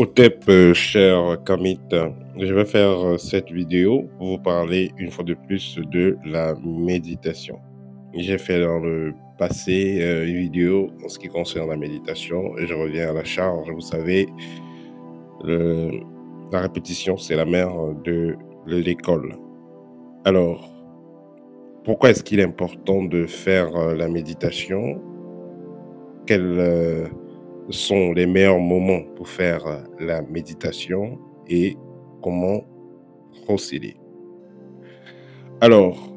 Hotep, cher Kamit, je vais faire cette vidéo pour vous parler une fois de plus de la méditation. J'ai fait dans le passé une vidéo en ce qui concerne la méditation et je reviens à la charge. Vous savez, le- la répétition, c'est la mère de l'école. Alors, pourquoi est-ce qu'il est important de faire la méditation? Quels sont les meilleurs moments pour faire la méditation et comment procéder? Alors,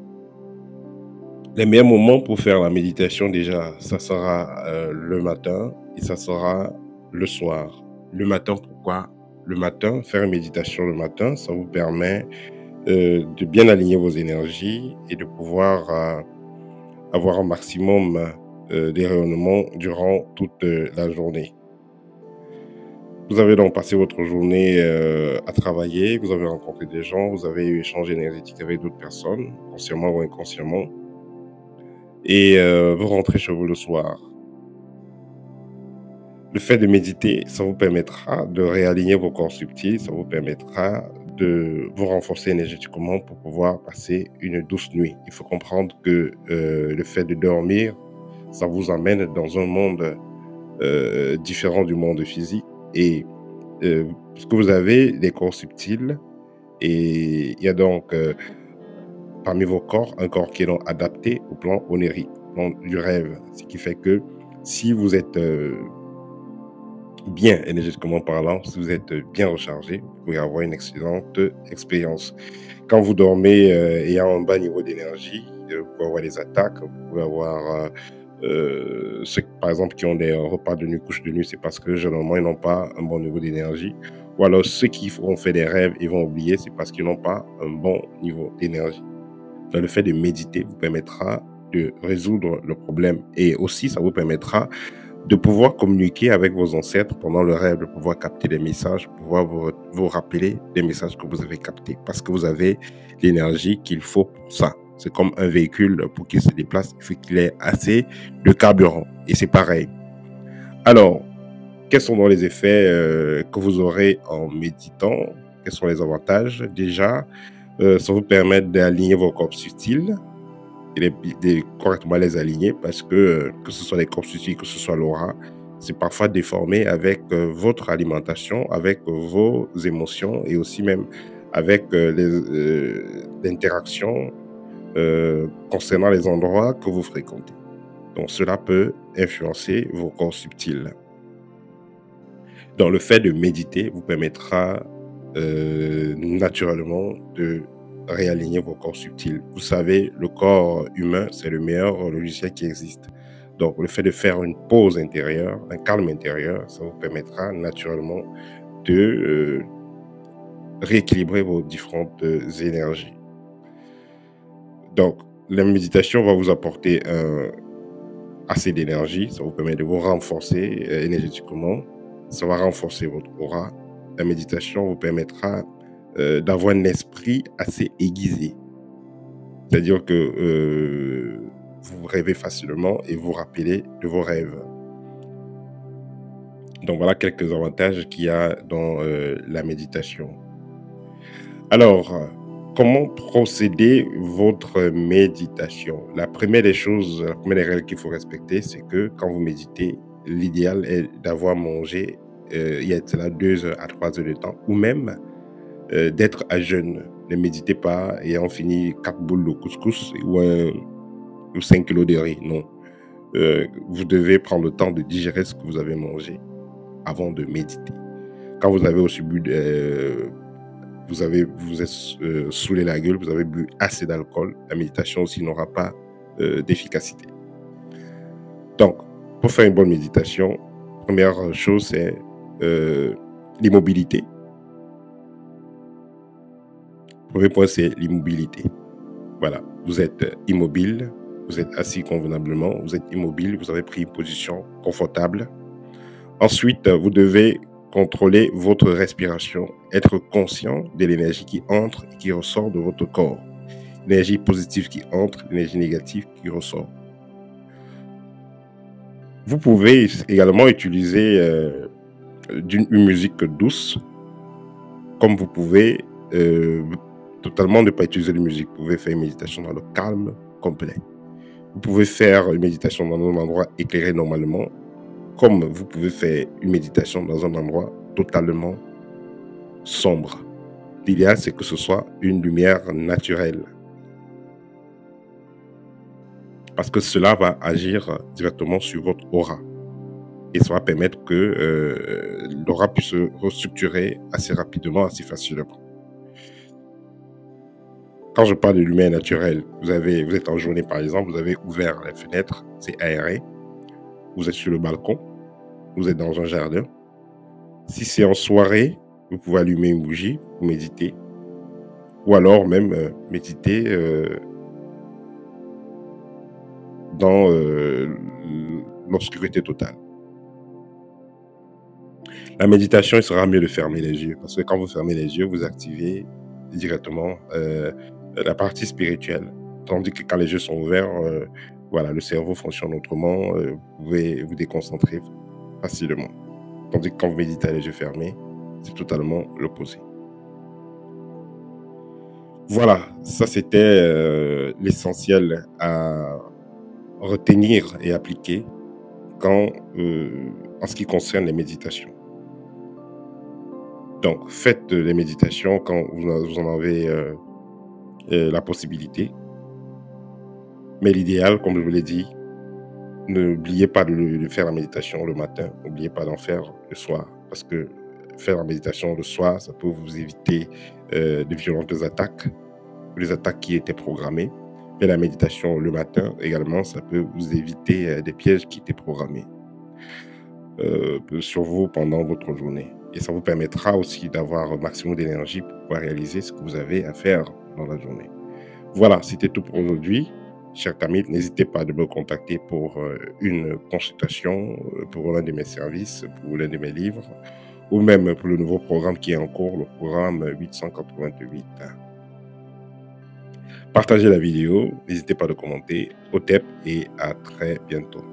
les meilleurs moments pour faire la méditation, déjà, ça sera le matin et ça sera le soir. Le matin, pourquoi? Le matin, faire une méditation le matin, ça vous permet de bien aligner vos énergies et de pouvoir avoir un maximum des rayonnements durant toute la journée. Vous avez donc passé votre journée à travailler, vous avez rencontré des gens, vous avez eu échange énergétique avec d'autres personnes, consciemment ou inconsciemment, et vous rentrez chez vous le soir. Le fait de méditer, ça vous permettra de réaligner vos corps subtils, ça vous permettra de vous renforcer énergétiquement pour pouvoir passer une douce nuit. Il faut comprendre que le fait de dormir, ça vous amène dans un monde différent du monde physique et puisque vous avez des corps subtils et il y a donc parmi vos corps, un corps qui est donc adapté au plan onirique, au plan du rêve. Ce qui fait que si vous êtes bien énergétiquement parlant, si vous êtes bien rechargé, vous pouvez avoir une excellente expérience. Quand vous dormez ayant un bas niveau d'énergie, vous pouvez avoir des attaques, vous pouvez avoir ceux, par exemple, qui ont des repas de nuit, couches de nuit, c'est parce que généralement, ils n'ont pas un bon niveau d'énergie. Ou alors, ceux qui ont fait des rêves et vont oublier, c'est parce qu'ils n'ont pas un bon niveau d'énergie. Donc, le fait de méditer vous permettra de résoudre le problème. Et aussi, ça vous permettra de pouvoir communiquer avec vos ancêtres pendant le rêve, de pouvoir capter des messages, de pouvoir vous rappeler des messages que vous avez captés parce que vous avez l'énergie qu'il faut pour ça. C'est comme un véhicule, pour qu'il se déplace, il faut qu'il ait assez de carburant. Et c'est pareil. Alors, quels sont donc les effets que vous aurez en méditant? Quels sont les avantages? Déjà, ça vous permet d'aligner vos corps subtils et correctement les aligner parce que ce soit les corps subtils, que ce soit l'aura, c'est parfois déformé avec votre alimentation, avec vos émotions et aussi même avec l'interaction concernant les endroits que vous fréquentez. Donc, cela peut influencer vos corps subtils. Donc, le fait de méditer vous permettra naturellement de réaligner vos corps subtils. Vous savez, le corps humain, c'est le meilleur logiciel qui existe. Donc, le fait de faire une pause intérieure, un calme intérieur, ça vous permettra naturellement de rééquilibrer vos différentes énergies. Donc, la méditation va vous apporter assez d'énergie, ça vous permet de vous renforcer énergétiquement, ça va renforcer votre aura. La méditation vous permettra d'avoir un esprit assez aiguisé, c'est-à-dire que vous rêvez facilement et vous rappelez de vos rêves. Donc voilà quelques avantages qu'il y a dans la méditation. Alors, comment procéder votre méditation? La première des choses, la première des règles qu'il faut respecter, c'est que quand vous méditez, l'idéal est d'avoir mangé il y a de cela 2 heures à 3 heures de temps, ou même d'être à jeûne. Ne méditez pas ayant fini 4 boules de couscous ou 5 kilos de riz. Non. Vous devez prendre le temps de digérer ce que vous avez mangé avant de méditer. Quand vous avez aussi bu vous êtes saoulé la gueule, vous avez bu assez d'alcool, la méditation aussi n'aura pas d'efficacité. Donc, pour faire une bonne méditation, première chose, c'est l'immobilité. Premier point, c'est l'immobilité. Voilà, vous êtes immobile, vous êtes assis convenablement, vous êtes immobile, vous avez pris une position confortable. Ensuite, vous devez contrôler votre respiration, être conscient de l'énergie qui entre et qui ressort de votre corps. L'énergie positive qui entre, l'énergie négative qui ressort. Vous pouvez également utiliser d'une une musique douce, comme vous pouvez totalement ne pas utiliser de musique. Vous pouvez faire une méditation dans le calme complet. Vous pouvez faire une méditation dans un endroit éclairé normalement, comme vous pouvez faire une méditation dans un endroit totalement sombre. L'idéal, c'est que ce soit une lumière naturelle, parce que cela va agir directement sur votre aura et ça va permettre que l'aura puisse se restructurer assez rapidement, assez facilement. Quand je parle de lumière naturelle, vous êtes en journée par exemple, vous avez ouvert la fenêtre, c'est aéré, vous êtes sur le balcon, vous êtes dans un jardin. Si c'est en soirée, vous pouvez allumer une bougie pour méditer, ou alors même méditer dans l'obscurité totale. La méditation, il sera mieux de fermer les yeux, parce que quand vous fermez les yeux, vous activez directement la partie spirituelle. Tandis que quand les yeux sont ouverts, voilà, le cerveau fonctionne autrement, vous pouvez vous déconcentrer facilement. Tandis que quand vous méditez les yeux fermés, c'est totalement l'opposé. Voilà, ça c'était l'essentiel à retenir et appliquer quand, en ce qui concerne les méditations. Donc, faites les méditations quand vous en avez la possibilité. Mais l'idéal, comme je vous l'ai dit, n'oubliez pas de faire la méditation le matin. N'oubliez pas d'en faire le soir. Parce que faire la méditation le soir, ça peut vous éviter de violentes attaques, les attaques qui étaient programmées. Faire la méditation le matin également, ça peut vous éviter des pièges qui étaient programmés sur vous pendant votre journée. Et ça vous permettra aussi d'avoir un maximum d'énergie pour pouvoir réaliser ce que vous avez à faire dans la journée. Voilà, c'était tout pour aujourd'hui. Chers amis, n'hésitez pas de me contacter pour une consultation, pour l'un de mes services, pour l'un de mes livres, ou même pour le nouveau programme qui est en cours, le programme 888. Partagez la vidéo, n'hésitez pas à commenter. Au TEP et à très bientôt.